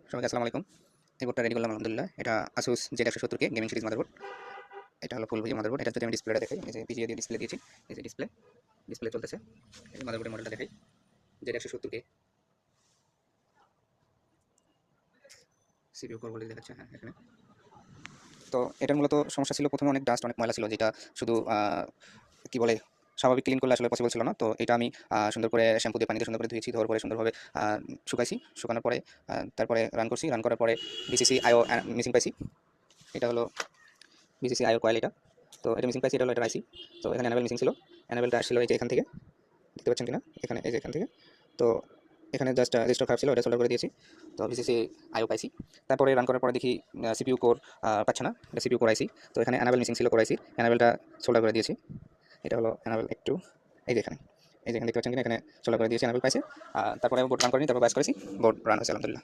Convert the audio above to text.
সবাইকে আসসালামু আলাইকুম। এই বোর্ডটা রেডি করলাম আলহামদুলিল্লাহ। এটা Asus Z170K gaming series motherboard. এটা হলো ফুল ভিউ মাদারবোর্ড। এটা যদি আমি ডিসপ্লেটা দেখাই, এই যে PGA দিয়ে ডিসপ্লে দিয়েছি। এই যে ডিসপ্লে চলতেছে। এই যে মাদারবোর্ডের মডেলটা দেখাই, Z170K CPU কোর বলে দেখাচ্ছে, হ্যাঁ এখানে। তো এটার মূলত সমস্যা ছিল, প্রথমে অনেক ডাস্ট, অনেক ময়লা ছিল, যেটা শুধু কি বলে স্বাভাবিক ক্লিন করলে আসলে পসিবল ছিল না। তো এটা আমি সুন্দর করে শ্যাম্পু দিয়ে, পানি দিয়ে সুন্দর করে ধুয়েছি, ধোয়ার পরে সুন্দরভাবে শুকাইছি। শুকানোর পরে তারপরে রান করছি। রান করার পরে BCC IO মিসিং পাইছি। এটা হলো BCC IO কয়েল এটা। তো এটা মিসিং পাইছি, এটা হলো এটা আইসি। তো এখানে অ্যানাবেল মিসিং ছিল। অ্যানাবেলটা আসছিল এই যে এখান থেকে, দেখতে পাচ্ছেন কিনা, এখানে, এই যে এখান থেকে। তো এখানে জাস্ট রেজিস্টার খারাপ ছিল, এটা সোল্ডার করে দিয়েছি। তো BCC IO পাইছি। তারপরে রান করার পরে দেখি CPU কোর পাচ্ছে না, এটা CPU কোর আইসি। তো এখানে অ্যানাবেল মিসিং ছিল, কোর আইসি, অ্যানাবেলটা সোল্ডার করে দিয়েছি। এটা হলো অ্যানাবেল একটু, এই যে এখানে, এই যে এখানে দেখতে পাচ্ছেন কিনা, এখানে সোল্ডার করে দিয়েছি, অ্যানাবেল পাইছে। তারপরে বোর্ড রান করিনি, তারপর ব্যাস করেছি, বোর্ড রান হয়েছে আলহামদুলিল্লাহ।